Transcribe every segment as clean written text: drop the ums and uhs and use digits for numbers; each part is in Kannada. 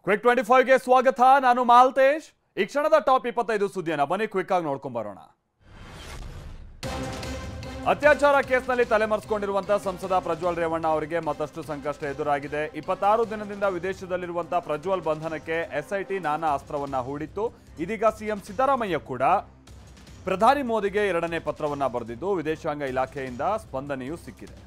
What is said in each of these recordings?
ಕ್ವಿಕ್ 25ಗೆ ಸ್ವಾಗತ. ನಾನು ಮಾಲ್ತೇಶ್. ಈ ಕ್ಷಣದ ಟಾಪ್ 25 ಸುದ್ದಿಯನ್ನು ಬನ್ನಿ ಕ್ವಿಕ್ ಆಗಿ ನೋಡ್ಕೊಂಡು ಬರೋಣ. ಅತ್ಯಾಚಾರ ಕೇಸ್ನಲ್ಲಿ ತಲೆಮರೆಸಿಕೊಂಡಿರುವಂತಹ ಸಂಸದ ಪ್ರಜ್ವಲ್ ರೇವಣ್ಣ ಅವರಿಗೆ ಮತ್ತಷ್ಟು ಸಂಕಷ್ಟ ಎದುರಾಗಿದೆ. 26 ದಿನದಿಂದ ವಿದೇಶದಲ್ಲಿರುವಂತಹ ಪ್ರಜ್ವಲ್ ಬಂಧನಕ್ಕೆ ಎಸ್ಐಟಿ ನಾನಾ ಅಸ್ತ್ರವನ್ನ ಹೂಡಿತ್ತು. ಇದೀಗ ಸಿಎಂ ಸಿದ್ದರಾಮಯ್ಯ ಕೂಡ ಪ್ರಧಾನಿ ಮೋದಿಗೆ 2ನೇ ಪತ್ರವನ್ನ ಬರೆದಿದ್ದು ವಿದೇಶಾಂಗ ಇಲಾಖೆಯಿಂದ ಸ್ಪಂದನೆಯೂ ಸಿಕ್ಕಿದೆ.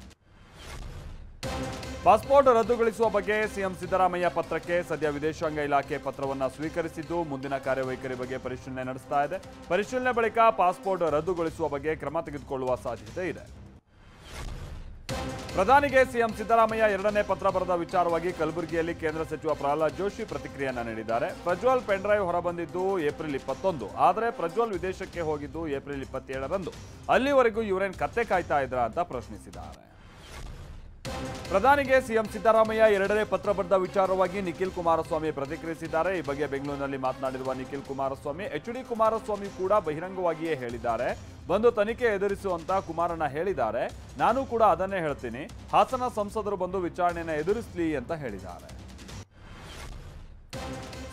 ಪಾಸ್ಪೋರ್ಟ್ ರದ್ದುಗೊಳಿಸುವ ಬಗ್ಗೆ ಸಿಎಂ ಸಿದ್ದರಾಮಯ್ಯ ಪತ್ರಕ್ಕೆ ಸದ್ಯ ವಿದೇಶಾಂಗ ಇಲಾಖೆ ಪತ್ರವನ್ನು ಸ್ವೀಕರಿಸಿದ್ದು ಮುಂದಿನ ಕಾರ್ಯವೈಖರಿ ಬಗ್ಗೆ ಪರಿಶೀಲನೆ ನಡೆಸ್ತಾ ಇದೆ. ಪರಿಶೀಲನೆ ಬಳಿಕ ಪಾಸ್ಪೋರ್ಟ್ ರದ್ದುಗೊಳಿಸುವ ಬಗ್ಗೆ ಕ್ರಮ ತೆಗೆದುಕೊಳ್ಳುವ ಸಾಧ್ಯತೆ ಇದೆ. ಪ್ರಧಾನಿಗೆ ಸಿಎಂ ಸಿದ್ದರಾಮಯ್ಯ 2ನೇ ಪತ್ರ ಬರೆದ ವಿಚಾರವಾಗಿ ಕಲಬುರಗಿಯಲ್ಲಿ ಕೇಂದ್ರ ಸಚಿವ ಪ್ರಹ್ಲಾದ್ ಜೋಶಿ ಪ್ರತಿಕ್ರಿಯೆಯನ್ನು ನೀಡಿದ್ದಾರೆ. ಪ್ರಜ್ವಲ್ ಪೆನ್ಡ್ರೈವ್ ಹೊರಬಂದಿದ್ದು ಏಪ್ರಿಲ್ 21, ಆದರೆ ಪ್ರಜ್ವಲ್ ವಿದೇಶಕ್ಕೆ ಹೋಗಿದ್ದು ಏಪ್ರಿಲ್ 27ರಂದು. ಅಲ್ಲಿವರೆಗೂ ಇವರೇನು ಕತ್ತೆ ಕಾಯ್ತಾ ಇದ್ರಾ ಅಂತ ಪ್ರಶ್ನಿಸಿದ್ದಾರೆ. ಪ್ರಧಾನಿಗೆ ಸಿಎಂ ಸಿದ್ದರಾಮಯ್ಯ 2ನೇ ಪತ್ರ ಬರೆದ ವಿಚಾರವಾಗಿ ನಿಖಿಲ್ ಕುಮಾರಸ್ವಾಮಿ ಪ್ರತಿಕ್ರಿಯಿಸಿದ್ದಾರೆ. ಈ ಬಗ್ಗೆ ಬೆಂಗಳೂರಿನಲ್ಲಿ ಮಾತನಾಡಿರುವ ನಿಖಿಲ್ ಕುಮಾರಸ್ವಾಮಿ, ಎಚ್.ಡಿ. ಕುಮಾರಸ್ವಾಮಿ ಕೂಡ ಬಹಿರಂಗವಾಗಿಯೇ ಹೇಳಿದ್ದಾರೆ. ಬಂದು ತನಿಖೆ ಎದುರಿಸುವಂತ ಕುಮಾರಣ್ಣ ಹೇಳಿದ್ದಾರೆ. ನಾನು ಕೂಡ ಅದನ್ನೇ ಹೇಳ್ತೀನಿ. ಹಾಸನ ಸಂಸದರು ಬಂದು ವಿಚಾರಣೆಯನ್ನು ಎದುರಿಸಲಿ ಅಂತ ಹೇಳಿದ್ದಾರೆ.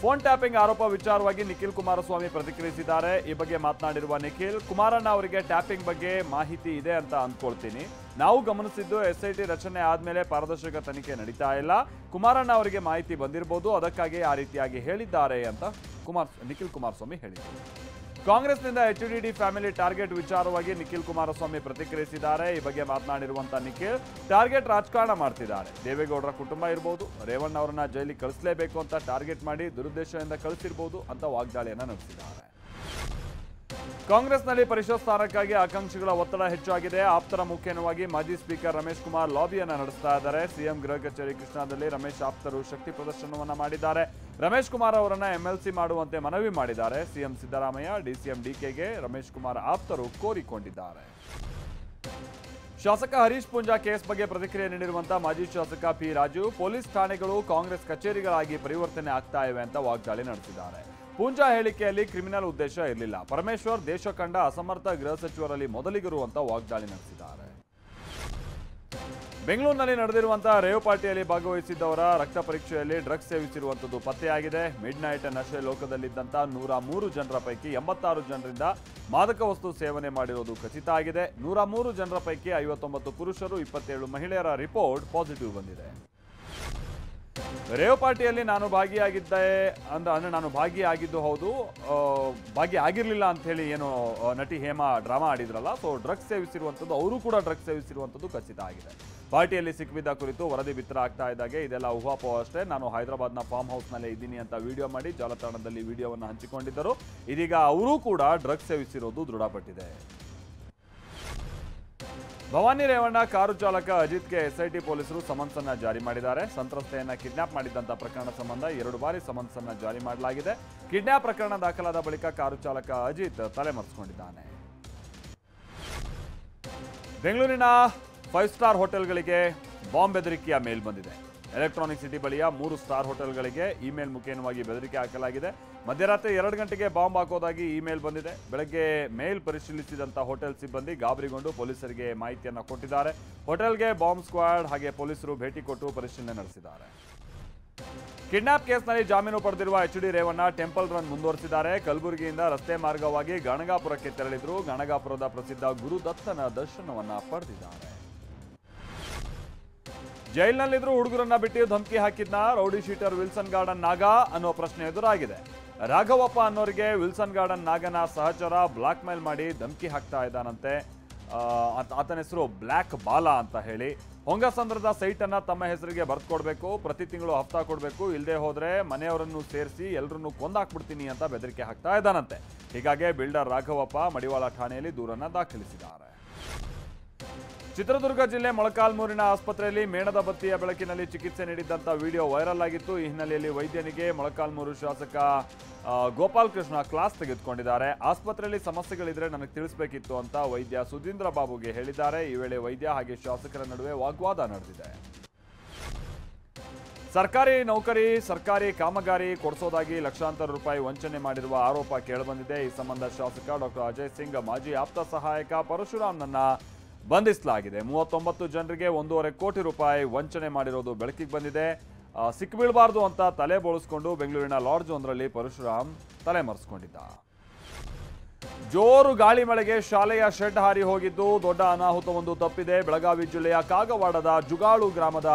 ಫೋನ್ ಟ್ಯಾಪಿಂಗ್ ಆರೋಪ ವಿಚಾರವಾಗಿ ನಿಖಿಲ್ ಕುಮಾರಸ್ವಾಮಿ ಪ್ರತಿಕ್ರಿಯಿಸಿದ್ದಾರೆ. ಈ ಬಗ್ಗೆ ಮಾತನಾಡಿರುವ ನಿಖಿಲ್, ಕುಮಾರಣ್ಣ ಅವರಿಗೆ ಟ್ಯಾಪಿಂಗ್ ಬಗ್ಗೆ ಮಾಹಿತಿ ಇದೆ ಅಂತ ಅಂದ್ಕೊಳ್ತೀನಿ. ನಾವು ಗಮನಿಸಿದ್ದು ಎಸ್ಐಟಿ ರಚನೆ ಆದ್ಮೇಲೆ ಪಾರದರ್ಶಕ ತನಿಖೆ ನಡೀತಾ ಇಲ್ಲ. ಕುಮಾರಣ್ಣ ಅವರಿಗೆ ಮಾಹಿತಿ ಬಂದಿರಬಹುದು, ಅದಕ್ಕಾಗಿ ಆ ರೀತಿಯಾಗಿ ಹೇಳಿದ್ದಾರೆ ಅಂತ ನಿಖಿಲ್ ಕುಮಾರಸ್ವಾಮಿ ಹೇಳಿದರು. ಕಾಂಗ್ರೆಸ್ನಿಂದ ಎಚ್ಡಿಡಿ ಫ್ಯಾಮಿಲಿ ಟಾರ್ಗೆಟ್ ವಿಚಾರವಾಗಿ ನಿಖಿಲ್ ಕುಮಾರಸ್ವಾಮಿ ಪ್ರತಿಕ್ರಿಯಿಸಿದ್ದಾರೆ. ಈ ಬಗ್ಗೆ ಮಾತನಾಡಿರುವಂತಹ ನಿಖಿಲ್, ಟಾರ್ಗೆಟ್ ರಾಜಕಾರಣ ಮಾಡ್ತಿದ್ದಾರೆ. ದೇವೇಗೌಡರ ಕುಟುಂಬ ಇರಬಹುದು, ರೇವಣ್ಣ ಅವರನ್ನ ಜೈಲಿಗೆ ಕಳಿಸಲೇಬೇಕು ಅಂತ ಟಾರ್ಗೆಟ್ ಮಾಡಿ ದುರುದ್ದೇಶದಿಂದ ಕಳಿಸಿರಬಹುದು ಅಂತ ವಾಗ್ದಾಳಿಯನ್ನ ನಡೆಸಿದ್ದಾರೆ. ಕಾಂಗ್ರೆಸ್ನಲ್ಲಿ ಪರಿಷತ್ ಸ್ಥಾನಕ್ಕಾಗಿ ಆಕಾಂಕ್ಷಿಗಳ ಒತ್ತಡ ಹೆಚ್ಚಾಗಿದೆ. ಆಪ್ತರ ಮುಖೇನವಾಗಿ ಮಾಜಿ ಸ್ಪೀಕರ್ ರಮೇಶ್ ಕುಮಾರ್ ಲಾಬಿಯನ್ನ ನಡೆಸ್ತಾ ಇದ್ದಾರೆ. ಸಿಎಂ ಗೃಹ ಕಚೇರಿ ಕೃಷ್ಣಾದಲ್ಲಿ ರಮೇಶ್ ಆಪ್ತರು ಶಕ್ತಿ ಪ್ರದರ್ಶನವನ್ನ ಮಾಡಿದ್ದಾರೆ. ರಮೇಶ್ ಕುಮಾರ್ ಅವರನ್ನ ಎಂಎಲ್ಸಿ ಮಾಡುವಂತೆ ಮನವಿ ಮಾಡಿದ್ದಾರೆ. ಸಿಎಂ ಸಿದ್ದರಾಮಯ್ಯ, ಡಿಸಿಎಂ ಡಿಕೆಗೆ ರಮೇಶ್ ಕುಮಾರ್ ಆಪ್ತರು ಕೋರಿಕೊಂಡಿದ್ದಾರೆ. ಶಾಸಕ ಹರೀಶ್ ಪೂಂಜಾ ಕೇಸ್ ಬಗ್ಗೆ ಪ್ರತಿಕ್ರಿಯೆ ನೀಡಿರುವಂತಹ ಮಾಜಿ ಶಾಸಕ ಪಿ ರಾಜು, ಪೊಲೀಸ್ ಠಾಣೆಗಳು ಕಾಂಗ್ರೆಸ್ ಕಚೇರಿಗಳಾಗಿ ಪರಿವರ್ತನೆ ಆಗ್ತಾ ಇವೆ ಅಂತ ವಾಗ್ದಾಳಿ ನಡೆಸಿದ್ದಾರೆ. ಪೂಂಜಾ ಹೇಳಿಕೆಯಲ್ಲಿ ಕ್ರಿಮಿನಲ್ ಉದ್ದೇಶ ಇರಲಿಲ್ಲ. ಪರಮೇಶ್ವರ್ ದೇಶ ಕಂಡ ಅಸಮರ್ಥ ಗೃಹ ಸಚಿವರಲ್ಲಿ ಮೊದಲಿಗರು ಅಂತ ವಾಗ್ದಾಳಿ ನಡೆಸಿದ್ದಾರೆ. ಬೆಂಗಳೂರಿನಲ್ಲಿ ನಡೆದಿರುವಂತಹ ರೇವ್ ಪಾರ್ಟಿಯಲ್ಲಿ ಭಾಗವಹಿಸಿದ್ದವರ ರಕ್ತ ಪರೀಕ್ಷೆಯಲ್ಲಿ ಡ್ರಗ್ಸ್ ಸೇವಿಸಿರುವಂಥದ್ದು ಪತ್ತೆಯಾಗಿದೆ. ಮಿಡ್ ನೈಟ್ ನಶೆ ಲೋಕದಲ್ಲಿದ್ದಂಥ 103 ಜನರ ಪೈಕಿ 86 ಜನರಿಂದ ಮಾದಕ ವಸ್ತು ಸೇವನೆ ಮಾಡಿರೋದು ಖಚಿತ ಆಗಿದೆ. 103 ಜನರ ಪೈಕಿ 59 ಪುರುಷರು, 27 ಮಹಿಳೆಯರ ರಿಪೋರ್ಟ್ ಪಾಸಿಟಿವ್ ಬಂದಿದೆ. ರೇವ್ ಪಾರ್ಟಿಯಲ್ಲಿ ನಾನು ಭಾಗಿಯಾಗಿದ್ದು ಹೌದು, ಭಾಗಿಯಾಗಿರ್ಲಿಲ್ಲ ಅಂತ ಹೇಳಿ ಏನು ನಟಿ ಹೇಮಾ ಡ್ರಾಮಾ ಆಡಿದ್ರಲ್ಲ, ಸೊ ಡ್ರಗ್ಸ್ ಸೇವಿಸಿರುವಂಥದ್ದು, ಅವರು ಕೂಡ ಡ್ರಗ್ಸ್ ಸೇವಿಸಿರುವಂಥದ್ದು ಖಚಿತ ಆಗಿದೆ. ಪಾರ್ಟಿಯಲ್ಲಿ ಸಿಕ್ಕಿಬಿದ್ದ ಕುರಿತು ವರದಿ ಬಿತ್ತರ ಆಗ್ತಾ ಇದ್ದಾಗೆ ಇದೆಲ್ಲ ಊಹಾಪೋಹ ಅಷ್ಟೇ. ನಾನು ಹೈದರಾಬಾದ್ನ ಫಾರ್ಮ್ ಹೌಸ್ನಲ್ಲೇ ಇದ್ದೀನಿ ಅಂತ ವಿಡಿಯೋ ಮಾಡಿ ಜಾಲತಾಣದಲ್ಲಿ ವಿಡಿಯೋವನ್ನು ಹಂಚಿಕೊಂಡಿದ್ದರು. ಇದೀಗ ಅವರೂ ಕೂಡ ಡ್ರಗ್ಸ್ ಸೇವಿಸಿರೋದು ದೃಢಪಟ್ಟಿದೆ. ಭವಾನಿ ರೇವಣ್ಣ ಕಾರು ಚಾಲಕ ಅಜಿತ್ಗೆ ಎಸ್ಐಟಿ ಪೊಲೀಸರು ಸಮನ್ಸ್ ಅನ್ನ ಜಾರಿ ಮಾಡಿದ್ದಾರೆ. ಸಂತ್ರಸ್ತೆಯನ್ನ ಕಿಡ್ನಾಪ್ ಮಾಡಿದಂತ ಪ್ರಕರಣ ಸಂಬಂಧ 2 ಬಾರಿ ಸಮನ್ಸ್ ಅನ್ನ ಜಾರಿ ಮಾಡಲಾಗಿದೆ. ಕಿಡ್ನಾಪ್ ಪ್ರಕರಣ ದಾಖಲಾದ ಬಳಿಕ ಕಾರು ಚಾಲಕ ಅಜಿತ್ ತಲೆಮರೆಸಿಕೊಂಡಿದ್ದಾನೆ. ಬೆಂಗಳೂರಿನ 5 ಸ್ಟಾರ್ ಹೋಟೆಲ್ಗಳಿಗೆ ಬಾಂಬ್ ಬೆದರಿಕೆಯ ಮೇಲ್ ಬಂದಿದೆ. ಎಲೆಕ್ಟ್ರಾನಿಕ್ ಸಿಟಿ ಬಳಿಯ 3 ಸ್ಟಾರ್ ಹೋಟೆಲ್ಗಳಿಗೆ ಇಮೇಲ್ ಮುಖೇನವಾಗಿ ಬೆದರಿಕೆ ಹಾಕಲಾಗಿದೆ. ಮಧ್ಯರಾತ್ರಿ 2 ಗಂಟೆಗೆ ಬಾಂಬ್ ಹಾಕೋದಾಗಿ ಇಮೇಲ್ ಬಂದಿದೆ. ಬೆಳಗ್ಗೆ ಮೇಲ್ ಪರಿಶೀಲಿಸಿದಂಥ ಹೋಟೆಲ್ ಸಿಬ್ಬಂದಿ ಗಾಬರಿಗೊಂಡು ಪೊಲೀಸರಿಗೆ ಮಾಹಿತಿಯನ್ನು ಕೊಟ್ಟಿದ್ದಾರೆ. ಹೋಟೆಲ್ಗೆ ಬಾಂಬ್ ಸ್ಕ್ವಾಡ್ ಹಾಗೆ ಪೊಲೀಸರು ಭೇಟಿ ಕೊಟ್ಟು ಪರಿಶೀಲನೆ ನಡೆಸಿದ್ದಾರೆ. ಕಿಡ್ನಾಪ್ ಕೇಸ್ನಲ್ಲಿ ಜಾಮೀನು ಪಡೆದಿರುವ ಎಚ್.ಡಿ. ರೇವಣ್ಣ ಟೆಂಪಲ್ ರನ್ ಮುಂದುವರೆಸಿದ್ದಾರೆ. ಕಲಬುರಗಿಯಿಂದ ರಸ್ತೆ ಮಾರ್ಗವಾಗಿ ಗಣಗಾಪುರಕ್ಕೆ ತೆರಳಿದ್ರು. ಗಣಗಾಪುರದ ಪ್ರಸಿದ್ಧ ಗುರುದತ್ತನ ದರ್ಶನವನ್ನ ಪಡೆದಿದ್ದಾರೆ. ಜೈಲಿನಲ್ಲಿದ್ರು ಹುಡುಗರನ್ನ ಬಿಟ್ಟು ಧಮಕಿ ಹಾಕಿದ್ನ ರೌಡಿ ಶೀಟರ್ ವಿಲ್ಸನ್ ಗಾರ್ಡನ್ ನಾಗ ಅನ್ನೋ ಪ್ರಶ್ನೆ ಎದುರಾಗಿದೆ. ರಾಘವಪ್ಪ ಅನ್ನೋರಿಗೆ ವಿಲ್ಸನ್ ಗಾರ್ಡನ್ ನಾಗನ ಸಹಚರ ಬ್ಲಾಕ್ ಮೇಲ್ ಮಾಡಿ ಧಮಕಿ ಹಾಕ್ತಾ ಇದ್ದಾನಂತೆ. ಆತನ ಹೆಸರು ಬ್ಲ್ಯಾಕ್ ಬಾಲ ಅಂತ ಹೇಳಿ. ಹೊಂಗಸಂದ್ರದ ಸೈಟ್ ಅನ್ನ ತಮ್ಮ ಹೆಸರಿಗೆ ಬರ್ಕೊಡ್ಬೇಕು, ಪ್ರತಿ ತಿಂಗಳು ಹಫ್ತಾ ಕೊಡಬೇಕು, ಇಲ್ಲದೆ ಹೋದ್ರೆ ಮನೆಯವರನ್ನು ಸೇರಿಸಿ ಎಲ್ಲರನ್ನು ಕೊಂದಾಕ್ಬಿಡ್ತೀನಿ ಅಂತ ಬೆದರಿಕೆ ಹಾಕ್ತಾ ಇದ್ದಾನಂತೆ. ಹೀಗಾಗಿ ಬಿಲ್ಡರ್ ರಾಘವಪ್ಪ ಮಡಿವಾಳ ಠಾಣೆಯಲ್ಲಿ ದೂರನ್ನ ದಾಖಲಿಸಿದ್ದಾರೆ. ಚಿತ್ರದುರ್ಗ ಜಿಲ್ಲೆ ಮೊಳಕಾಲ್ಮೂರಿನ ಆಸ್ಪತ್ರೆಯಲ್ಲಿ ಮೇಣದ ಬತ್ತಿಯ ಬೆಳಕಿನಲ್ಲಿ ಚಿಕಿತ್ಸೆ ನೀಡಿದ್ದಂಥ ವಿಡಿಯೋ ವೈರಲ್ ಆಗಿತ್ತು. ಈ ಹಿನ್ನೆಲೆಯಲ್ಲಿ ವೈದ್ಯನಿಗೆ ಮೊಳಕಾಲ್ಮೂರು ಶಾಸಕ ಗೋಪಾಲ್ ಕೃಷ್ಣ ಕ್ಲಾಸ್ ತೆಗೆದುಕೊಂಡಿದ್ದಾರೆ. ಆಸ್ಪತ್ರೆಯಲ್ಲಿ ಸಮಸ್ಯೆಗಳಿದ್ರೆ ನನಗೆ ತಿಳಿಸಬೇಕಿತ್ತು ಅಂತ ವೈದ್ಯ ಸುಧೀಂದ್ರ ಬಾಬುಗೆ ಹೇಳಿದ್ದಾರೆ. ಈ ವೇಳೆ ವೈದ್ಯ ಹಾಗೆ ಶಾಸಕರ ನಡುವೆ ವಾಗ್ವಾದ ನಡೆದಿದೆ. ಸರ್ಕಾರಿ ನೌಕರಿ, ಸರ್ಕಾರಿ ಕಾಮಗಾರಿ ಕೊಡಿಸೋದಾಗಿ ಲಕ್ಷಾಂತರ ರೂಪಾಯಿ ವಂಚನೆ ಮಾಡಿರುವ ಆರೋಪ ಕೇಳಿಬಂದಿದೆ. ಈ ಸಂಬಂಧ ಶಾಸಕ ಡಾಕ್ಟರ್ ಅಜಯ್ ಸಿಂಗ್, ಮಾಜಿ ಆಪ್ತ ಸಹಾಯಕ ಪರಶುರಾಮ್ನನ್ನ ಬಂಧಿಸಲಾಗಿದೆ. 39 ಜನರಿಗೆ 1.5 ಕೋಟಿ ರೂಪಾಯಿ ವಂಚನೆ ಮಾಡಿರೋದು ಬೆಳಕಿಗೆ ಬಂದಿದೆ. ಸಿಕ್ಕಿಬೀಳಬಾರ್ದು ಅಂತ ತಲೆ ಬೋಳಿಸ್ಕೊಂಡು ಬೆಂಗಳೂರಿನ ಲಾಡ್ಜ್ ಒಂದರಲ್ಲಿ ಪರಶುರಾಮ್ ತಲೆಮರೆಸಿಕೊಂಡಿದ್ದ. ಜೋರು ಗಾಳಿ ಮಳೆಗೆ ಶಾಲೆಯ ಶೆಡ್ ಹಾರಿ ಹೋಗಿದ್ದು ದೊಡ್ಡ ಅನಾಹುತವೊಂದು ತಪ್ಪಿದೆ. ಬೆಳಗಾವಿ ಜಿಲ್ಲೆಯ ಕಾಗವಾಡದ ಜುಗಾಳು ಗ್ರಾಮದ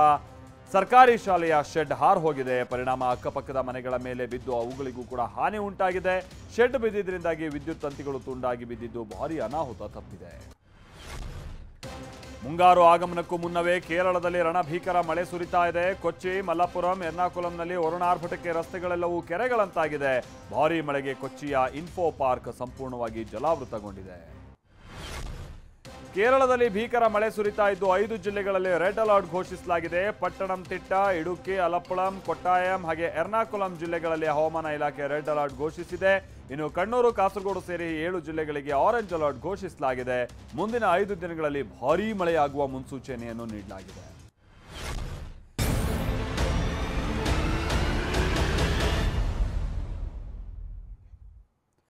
ಸರ್ಕಾರಿ ಶಾಲೆಯ ಶೆಡ್ ಹಾರ್ ಹೋಗಿದೆ. ಪರಿಣಾಮ ಅಕ್ಕಪಕ್ಕದ ಮನೆಗಳ ಮೇಲೆ ಬಿದ್ದು ಅವುಗಳಿಗೂ ಕೂಡ ಹಾನಿ ಉಂಟಾಗಿದೆ. ಶೆಡ್ ಬಿದ್ದಿದ್ದರಿಂದಾಗಿ ವಿದ್ಯುತ್ ತಂತಿಗಳು ತುಂಡಾಗಿ ಬಿದ್ದಿದ್ದು ಭಾರೀ ಅನಾಹುತ ತಪ್ಪಿದೆ. ಮುಂಗಾರು ಆಗಮನಕ್ಕೂ ಮುನ್ನವೇ ಕೇರಳದಲ್ಲಿ ರಣಭೀಕರ ಮಳೆ ಸುರಿತಾ ಇದೆ. ಕೊಚ್ಚಿ, ಮಲ್ಲಪುರಂ, ಎರ್ನಾಕುಲಂನಲ್ಲಿ ವರುಣಾರ್ಭಟಕ್ಕೆ ರಸ್ತೆಗಳೆಲ್ಲವೂ ಕೆರೆಗಳಂತಾಗಿದೆ. ಭಾರೀ ಮಳೆಗೆ ಕೊಚ್ಚಿಯ ಇನ್ಫೋ ಪಾರ್ಕ್ ಸಂಪೂರ್ಣವಾಗಿ ಜಲಾವೃತಗೊಂಡಿದೆ. ಕೇರಳದಲ್ಲಿ ಭೀಕರ ಮಳೆ ಸುರಿತಾ ಇದ್ದು 5 ಜಿಲ್ಲೆಗಳಲ್ಲಿ ರೆಡ್ ಅಲರ್ಟ್ ಘೋಷಿಸಲಾಗಿದೆ. ಪಟ್ಟಣಂತಿಟ್ಟ, ಇಡುಕ್ಕಿ, ಅಲಪ್ಪಳಂ, ಕೊಟ್ಟಾಯಂ ಹಾಗೆ ಎರ್ನಾಕುಲಂ ಜಿಲ್ಲೆಗಳಲ್ಲಿ ಹವಾಮಾನ ಇಲಾಖೆ ರೆಡ್ ಅಲರ್ಟ್ ಘೋಷಿಸಿದೆ. ಇನ್ನು ಕಣ್ಣೂರು, ಕಾಸರಗೋಡು ಸೇರಿ 7 ಜಿಲ್ಲೆಗಳಿಗೆ ಆರೆಂಜ್ ಅಲರ್ಟ್ ಘೋಷಿಸಲಾಗಿದೆ. ಮುಂದಿನ 5 ದಿನಗಳಲ್ಲಿ ಭಾರೀ ಮಳೆಯಾಗುವ ಮುನ್ಸೂಚನೆಯನ್ನು ನೀಡಲಾಗಿದೆ.